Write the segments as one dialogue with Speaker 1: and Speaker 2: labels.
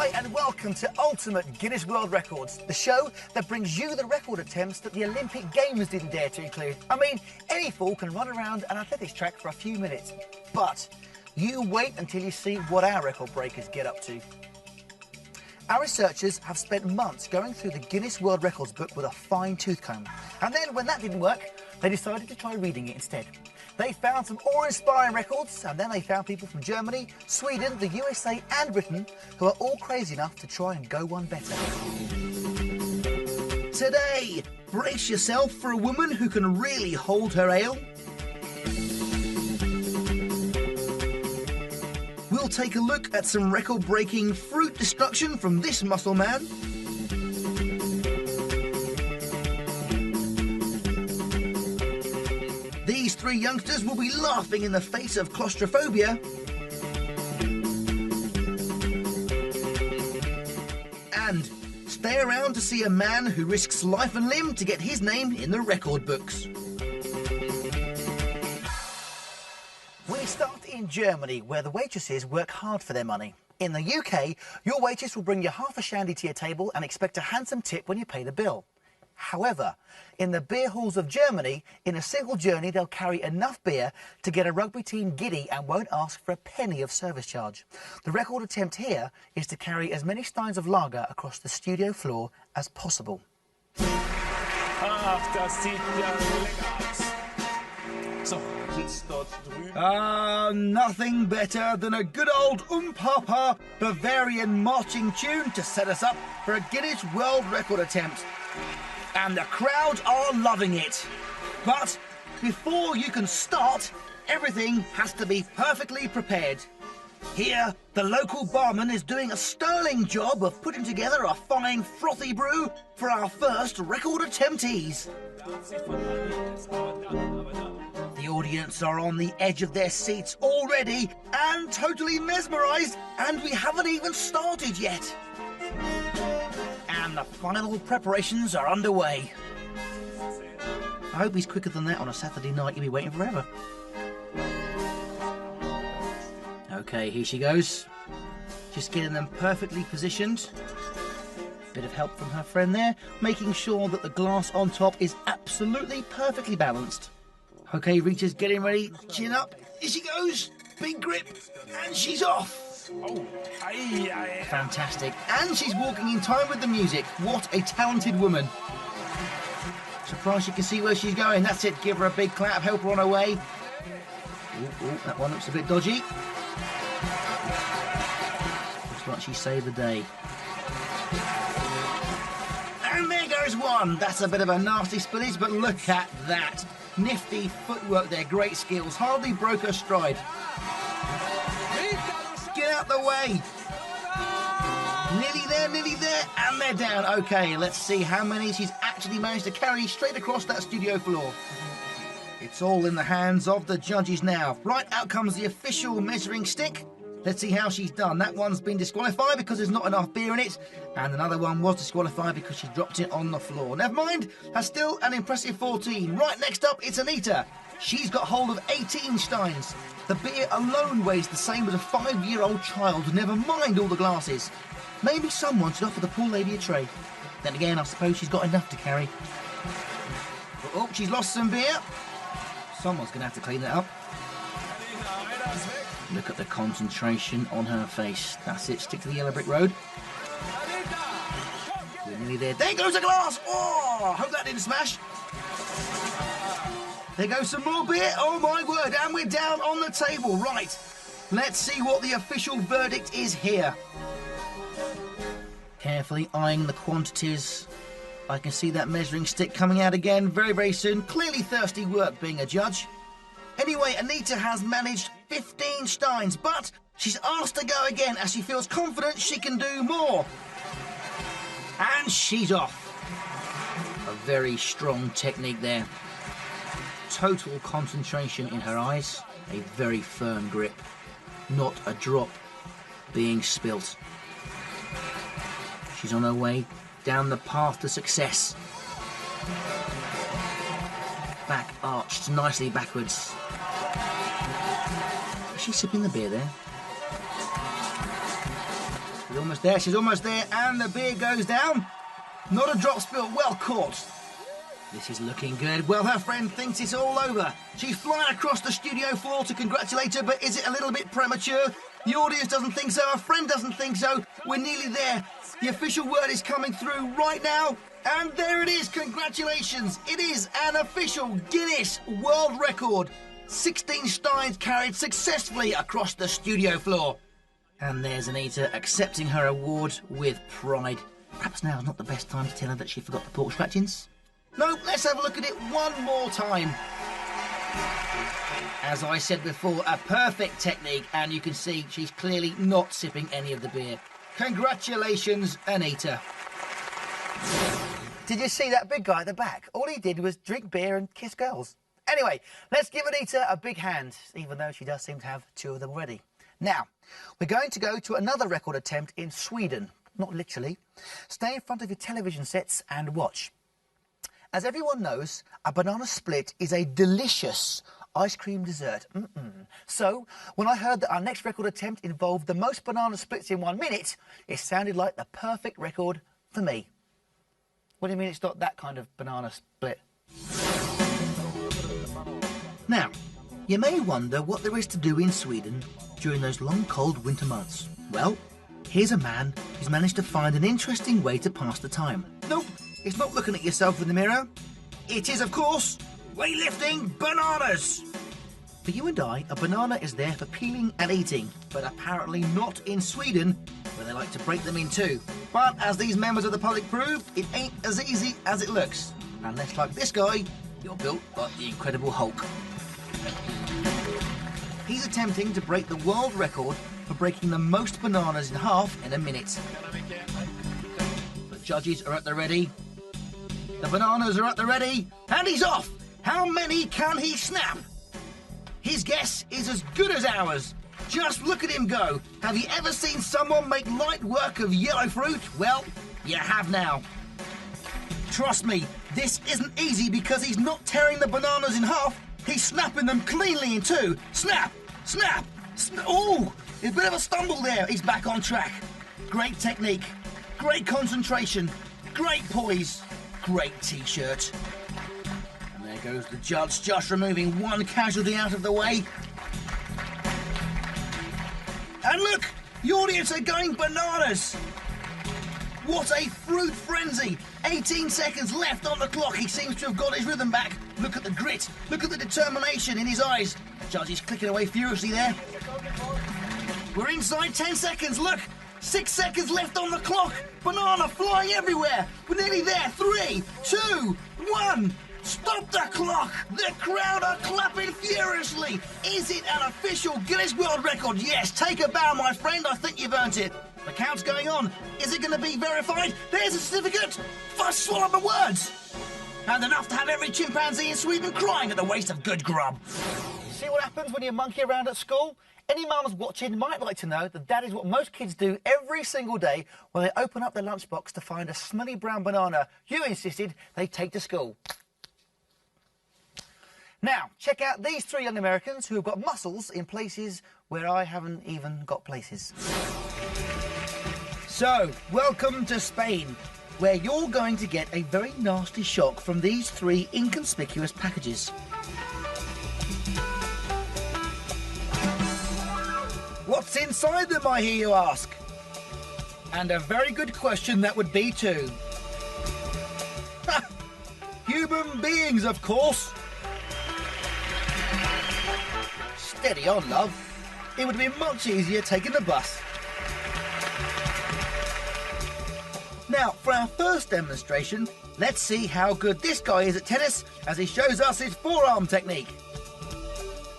Speaker 1: Hi and welcome to Ultimate Guinness World Records, the show that brings you the record attempts that the Olympic Games didn't dare to include. I mean, any fool can run around an athletics track for a few minutes, but you wait until you see what our record breakers get up to. Our researchers have spent months going through the Guinness World Records book with a fine-tooth comb. And then, when that didn't work, they decided to try reading it instead. They found some awe-inspiring records, and then they found people from Germany, Sweden, the USA and Britain who are all crazy enough to try and go one better. Today, brace yourself for a woman who can really hold her ale. We'll take a look at some record-breaking fruit destruction from this muscle man. These three youngsters will be laughing in the face of claustrophobia. And stay around to see a man who risks life and limb to get his name in the record books. We start in Germany, where the waitresses work hard for their money. In the UK, your waitress will bring you half a shandy to your table and expect a handsome tip when you pay the bill. However, in the beer halls of Germany, in a single journey, they'll carry enough beer to get a rugby team giddy and won't ask for a penny of service charge. The record attempt here is to carry as many steins of lager across the studio floor as possible.
Speaker 2: Ach, das sieht ja lecker aus. So, sitzt dort drüben.
Speaker 1: Nothing better than a good old Papa Bavarian marching tune to set us up for a Guinness World Record attempt. And the crowd are loving it. But before you can start, everything has to be perfectly prepared. Here, the local barman is doing a sterling job of putting together a fine frothy brew for our first record attemptees. The audience are on the edge of their seats already and totally mesmerised, and we haven't even started yet. And the final preparations are underway. I hope he's quicker than that on a Saturday night. You'll be waiting forever. Okay, here she goes. Just getting them perfectly positioned. Bit of help from her friend there, making sure that the glass on top is absolutely perfectly balanced. Okay, Rita's getting ready. Chin up. Here she goes. Big grip. And she's off.
Speaker 2: Oh,
Speaker 1: Fantastic. And she's walking in time with the music. What a talented woman. Surprised you can see where she's going. That's it. Give her a big clap. Help her on her way. Ooh, that one looks a bit dodgy. Looks like she saved the day. And there goes one. That's a bit of a nasty spillage, but look at that. Nifty footwork there. Great skills. Hardly broke her stride. Get out the way. Nearly there, and they're down. Okay, let's see how many she's actually managed to carry straight across that studio floor. It's all in the hands of the judges now. Right, out comes the official measuring stick. Let's see how she's done. That one's been disqualified because there's not enough beer in it, and another one was disqualified because she dropped it on the floor. Never mind, that's still an impressive 14. Right, next up, it's Anita. She's got hold of 18 steins. The beer alone weighs the same as a 5-year-old child, never mind all the glasses. Maybe someone should offer the poor lady a tray. Then again, I suppose she's got enough to carry. Oh, she's lost some beer. Someone's going to have to clean that up. Look at the concentration on her face. That's it, stick to the yellow brick road. We're nearly there. There goes a glass! Oh, hope that didn't smash. There goes some more beer. Oh, my word. And we're down on the table. Right. Let's see what the official verdict is here. Carefully eyeing the quantities. I can see that measuring stick coming out again very, very soon. Clearly thirsty work being a judge. Anyway, Anita has managed 15 steins, but she's asked to go again as she feels confident she can do more. And she's off. A very strong technique there. Total concentration in her eyes. A very firm grip. Not a drop being spilt. She's on her way down the path to success. Back arched nicely backwards. Is she sipping the beer there? She's almost there, she's almost there, and the beer goes down. Not a drop spilled, well caught. This is looking good. Well, her friend thinks it's all over. She's flying across the studio floor to congratulate her, but is it a little bit premature? The audience doesn't think so, her friend doesn't think so. We're nearly there. The official word is coming through right now. And there it is, congratulations. It is an official Guinness World Record. 16 Steins carried successfully across the studio floor. And there's Anita accepting her award with pride. Perhaps now's not the best time to tell her that she forgot the pork scratchings. No, let's have a look at it one more time. As I said before, a perfect technique, and you can see she's clearly not sipping any of the beer. Congratulations, Anita. Did you see that big guy at the back? All he did was drink beer and kiss girls. Anyway, let's give Anita a big hand, even though she does seem to have 2 of them already. Now, we're going to go to another record attempt in Sweden. Not literally. Stay in front of your television sets and watch. As everyone knows, a banana split is a delicious ice cream dessert. So, when I heard that our next record attempt involved the most banana splits in 1 minute, it sounded like the perfect record for me. What do you mean it's not that kind of banana split? Now, you may wonder what there is to do in Sweden during those long, cold winter months. Well, here's a man who's managed to find an interesting way to pass the time. Nope, it's not looking at yourself in the mirror. It is, of course, weightlifting bananas. For you and I, a banana is there for peeling and eating, but apparently not in Sweden, where they like to break them in two. But as these members of the public prove, it ain't as easy as it looks. Unless, like this guy, you're built like the Incredible Hulk. He's attempting to break the world record for breaking the most bananas in half in a minute. The judges are at the ready. The bananas are at the ready. And he's off! How many can he snap? His guess is as good as ours. Just look at him go. Have you ever seen someone make light work of yellow fruit? Well, you have now. Trust me, this isn't easy because he's not tearing the bananas in half. He's snapping them cleanly in two. Snap! Snap! Oh! A bit of a stumble there. He's back on track. Great technique. Great concentration. Great poise. Great t-shirt. And there goes the judge, just removing one casualty out of the way. And look! The audience are going bananas! What a fruit frenzy! 18 seconds left on the clock. He seems to have got his rhythm back. Look at the grit. Look at the determination in his eyes. The judge is clicking away furiously there. We're inside 10 seconds. Look! 6 seconds left on the clock. Banana flying everywhere. We're nearly there. 3, 2, 1. Stop the clock! The crowd are clapping furiously! Is it an official Guinness World Record? Yes, take a bow, my friend. I think you've earned it. The count's going on. Is it going to be verified? There's a certificate! First swallow the words! And enough to have every chimpanzee in Sweden crying at the waste of good grub. See what happens when you monkey around at school? Any mums watching might like to know that that is what most kids do every single day when they open up their lunchbox to find a smelly brown banana you insisted they take to school. Now, check out these 3 young Americans who have got muscles in places where I haven't even got places. So, welcome to Spain, where you're going to get a very nasty shock from these 3 inconspicuous packages. What's inside them, I hear you ask? And a very good question that would be too. Human beings, of course. Steady on, love. It would be much easier taking the bus. Now, for our first demonstration, let's see how good this guy is at tennis as he shows us his forearm technique.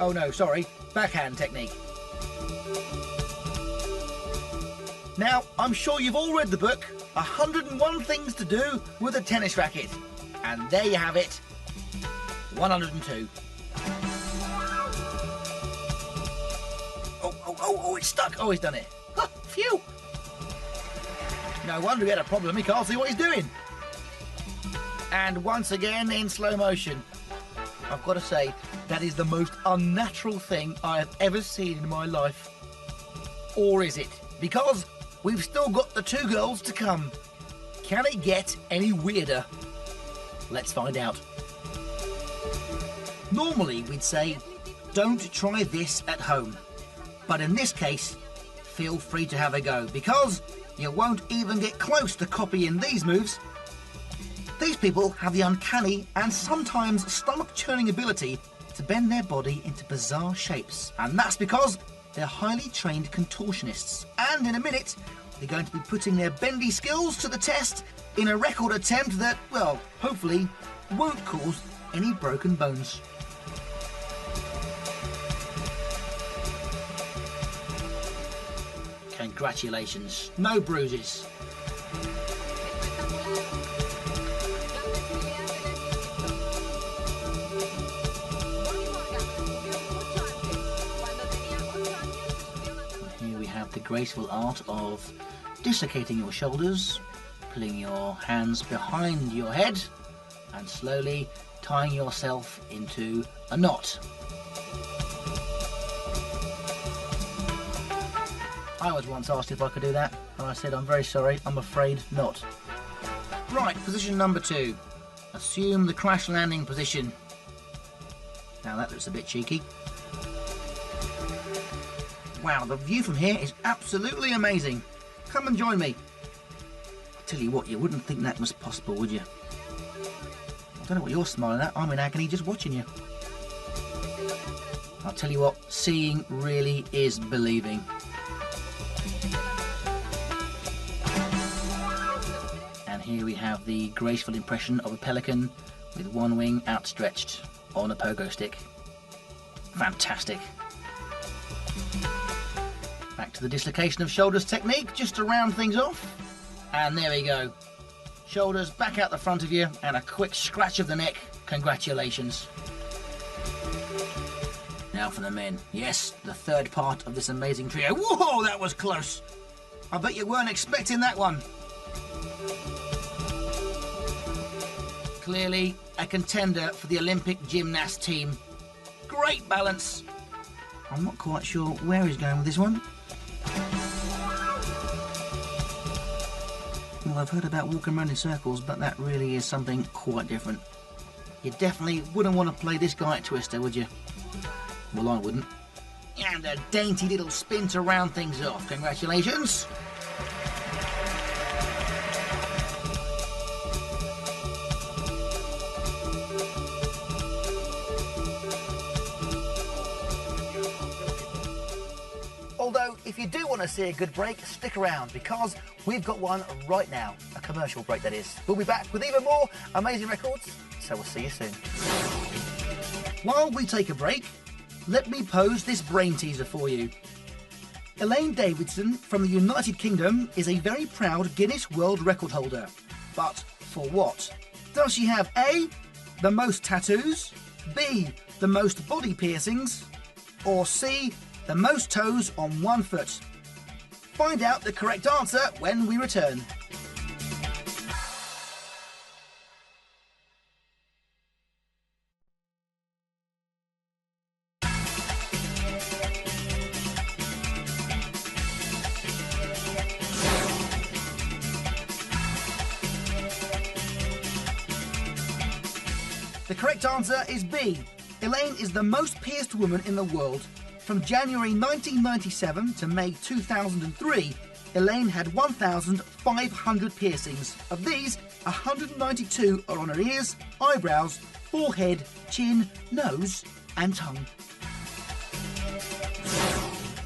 Speaker 1: Oh no, sorry, backhand technique. Now, I'm sure you've all read the book, 101 Things to Do with a Tennis Racket. And there you have it, 102. Oh, it's stuck. Oh, he's done it. Huh, phew. No wonder he had a problem. He can't see what he's doing. And once again in slow motion. I've got to say, that is the most unnatural thing I have ever seen in my life. Or is it? Because we've still got the 2 girls to come. Can it get any weirder? Let's find out. Normally we'd say, don't try this at home. But in this case, feel free to have a go, because you won't even get close to copying these moves. These people have the uncanny and sometimes stomach-churning ability to bend their body into bizarre shapes. And that's because they're highly trained contortionists. And in a minute, they're going to be putting their bendy skills to the test in a record attempt that, well, hopefully won't cause any broken bones. Congratulations, no bruises. Here we have the graceful art of dislocating your shoulders, pulling your hands behind your head, and slowly tying yourself into a knot. I was once asked if I could do that, and I said, I'm very sorry, I'm afraid not. Right, position number 2. Assume the crash landing position. Now that looks a bit cheeky. Wow, the view from here is absolutely amazing. Come and join me. I'll tell you what, you wouldn't think that was possible, would you? I don't know what you're smiling at, I'm in agony just watching you. I'll tell you what, seeing really is believing. And here we have the graceful impression of a pelican with one wing outstretched on a pogo stick. Fantastic. Back to the dislocation of shoulders technique, just to round things off. And there we go. Shoulders back out the front of you and a quick scratch of the neck. Congratulations. Now for the men. Yes, the third part of this amazing trio. Whoa, that was close. I bet you weren't expecting that one. Clearly a contender for the Olympic gymnast team. Great balance. I'm not quite sure where he's going with this one. Well, I've heard about walking around in circles, but that really is something quite different. You definitely wouldn't want to play this guy at Twister, would you? Well, I wouldn't. And a dainty little spin to round things off. Congratulations. Although, if you do want to see a good break, stick around, because we've got one right now. A commercial break, that is. We'll be back with even more amazing records, so we'll see you soon. While we take a break, let me pose this brain teaser for you. Elaine Davidson from the United Kingdom is a very proud Guinness World Record holder. But for what? Does she have A, the most tattoos, B, the most body piercings, or C, the most toes on one foot? Find out the correct answer when we return. The correct answer is B. Elaine is the most pierced woman in the world. From January 1997 to May 2003, Elaine had 1,500 piercings. Of these, 192 are on her ears, eyebrows, forehead, chin, nose and tongue.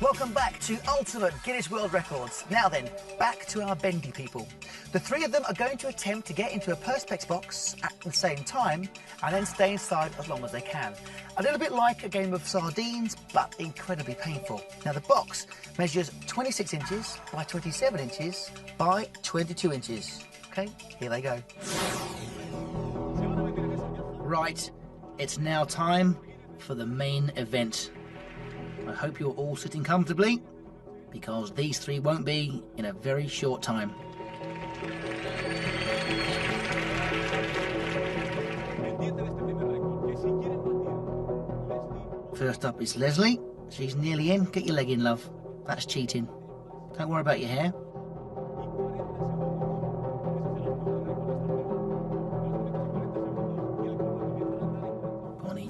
Speaker 1: Welcome back to Ultimate Guinness World Records. Now then, back to our bendy people. The 3 of them are going to attempt to get into a Perspex box at the same time and then stay inside as long as they can. A little bit like a game of sardines, but incredibly painful. Now the box measures 26 inches by 27 inches by 22 inches. Okay, here they go. Right, it's now time for the main event. I hope you're all sitting comfortably, because these 3 won't be in a very short time. First up is Leslie. She's nearly in. Get your leg in, love. That's cheating. Don't worry about your hair.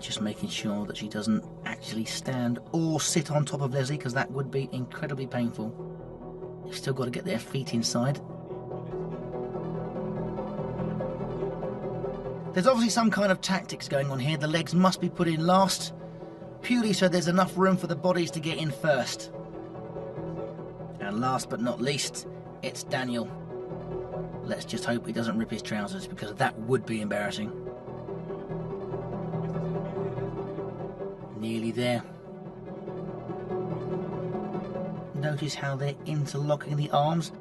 Speaker 1: Just making sure that she doesn't actually stand or sit on top of Leslie, because that would be incredibly painful. You've still got to get their feet inside. There's obviously some kind of tactics going on here. The legs must be put in last, purely so there's enough room for the bodies to get in first. And last but not least, it's Daniel. Let's just hope he doesn't rip his trousers, because that would be embarrassing. Nearly there. Notice how they're interlocking the arms.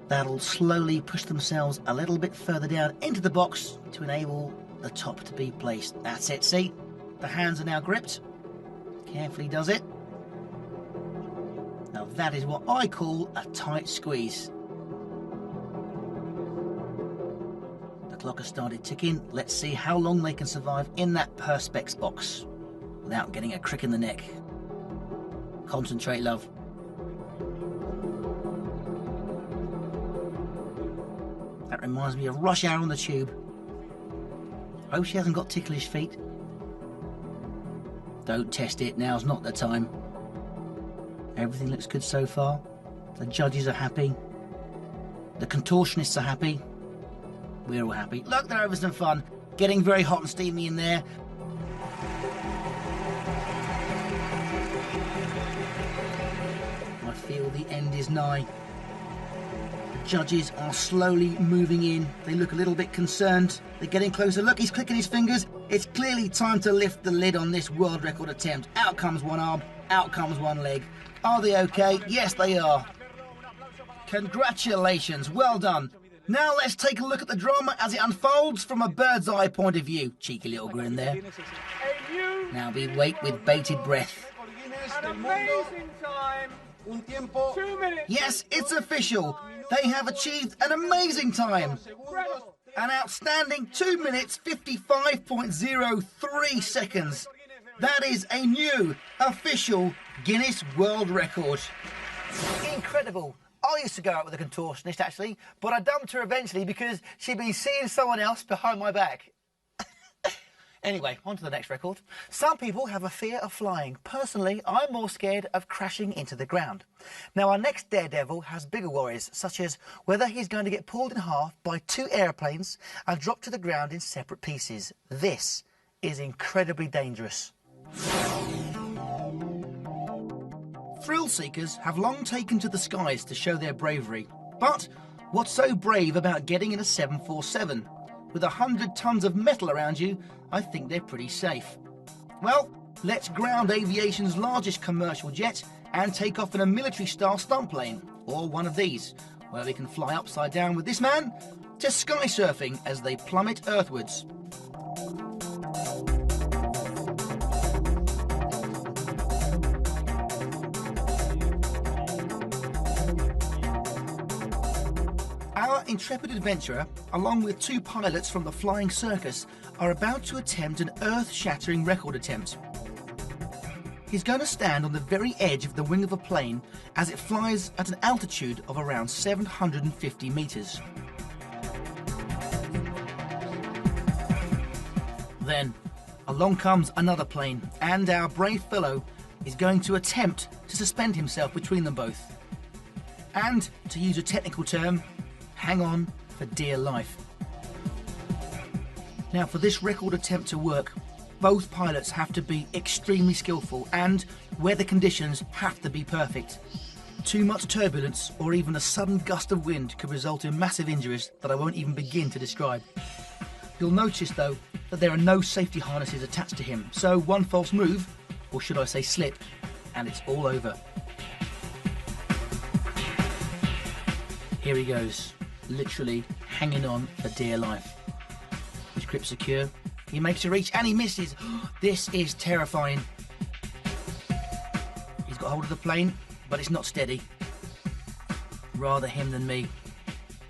Speaker 1: That'll slowly push themselves a little bit further down into the box to enable the top to be placed. That's it, see? The hands are now gripped. Carefully does it. Now that is what I call a tight squeeze. The clock has started ticking. Let's see how long they can survive in that perspex box without getting a crick in the neck. Concentrate, love. That reminds me of Rush Hour on the Tube. Hope she hasn't got ticklish feet. Don't test it, now's not the time. Everything looks good so far. The judges are happy. The contortionists are happy. We're all happy. Look, they're having some fun. Getting very hot and steamy in there. I feel the end is nigh. The judges are slowly moving in. They look a little bit concerned. They're getting closer. Look, he's clicking his fingers. It's clearly time to lift the lid on this world record attempt. Out comes one arm, out comes one leg. Are they okay? Yes, they are. Congratulations, well done. Now let's take a look at the drama as it unfolds from a bird's eye point of view. Cheeky little grin there. Now we wait with bated breath.
Speaker 3: An amazing time. 2 minutes.
Speaker 1: Yes, it's official. They have achieved an amazing time.
Speaker 3: Incredible.
Speaker 1: An outstanding 2 minutes 55.03 seconds. That is a new official Guinness World Record. Incredible. I used to go out with a contortionist actually, but I dumped her eventually because she'd been seeing someone else behind my back. Anyway, on to the next record. Some people have a fear of flying. Personally, I'm more scared of crashing into the ground. Now, our next daredevil has bigger worries, such as whether he's going to get pulled in half by 2 airplanes and dropped to the ground in separate pieces. This is incredibly dangerous. Thrill seekers have long taken to the skies to show their bravery. But what's so brave about getting in a 747? With 100 tons of metal around you, I think they're pretty safe. Well, let's ground aviation's largest commercial jet and take off in a military-style stunt plane, or one of these, where we can fly upside down with this man to sky surfing as they plummet earthwards. Our intrepid adventurer, along with 2 pilots from the Flying Circus, are about to attempt an earth-shattering record attempt. He's going to stand on the very edge of the wing of a plane as it flies at an altitude of around 750 meters. Then, along comes another plane, and our brave fellow is going to attempt to suspend himself between them both. And, to use a technical term, hang on for dear life. Now, for this record attempt to work, both pilots have to be extremely skillful and weather conditions have to be perfect. Too much turbulence or even a sudden gust of wind could result in massive injuries that I won't even begin to describe. You'll notice, though, that there are no safety harnesses attached to him, so one false move, or should I say slip, and it's all over. Here he goes. Literally hanging on for dear life. His grip secure. He makes a reach and he misses. This is terrifying. He's got hold of the plane, but it's not steady. Rather him than me.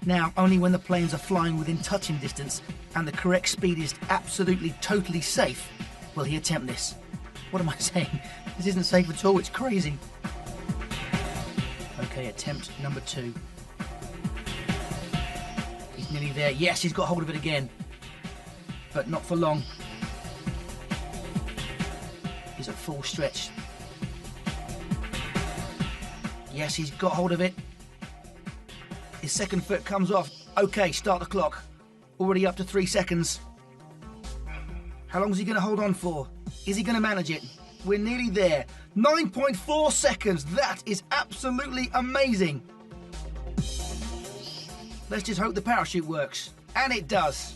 Speaker 1: Now, only when the planes are flying within touching distance and the correct speed is absolutely, totally safe will he attempt this. What am I saying? This isn't safe at all. It's crazy. Okay, attempt number 2. Nearly there. Yes, he's got hold of it again, but not for long. He's at full stretch. Yes, he's got hold of it. His second foot comes off. Okay, start the clock. Already up to 3 seconds. How long is he going to hold on for? Is he going to manage it? We're nearly there. 9.4 seconds. That is absolutely amazing. Let's just hope the parachute works. And it does.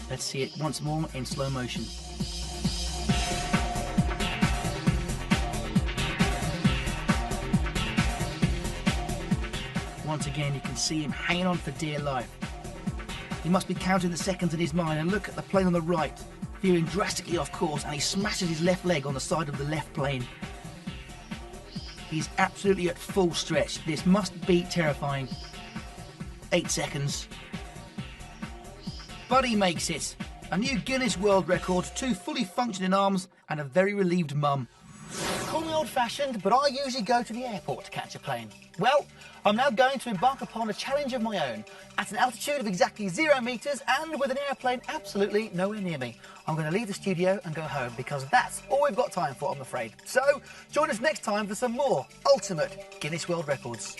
Speaker 1: Let's see it once more in slow motion. Once again, you can see him hanging on for dear life. He must be counting the seconds in his mind, and look at the plane on the right, veering drastically off course, and he smashes his left leg on the side of the left plane. He's absolutely at full stretch. This must be terrifying. 8 seconds. But he makes it. A new Guinness World Record, 2 fully functioning arms, and a very relieved mum. Call me old-fashioned, but I usually go to the airport to catch a plane. Well, I'm now going to embark upon a challenge of my own, at an altitude of exactly 0 metres and with an airplane absolutely nowhere near me. I'm going to leave the studio and go home, because that's all we've got time for, I'm afraid. So, join us next time for some more ultimate Guinness World Records.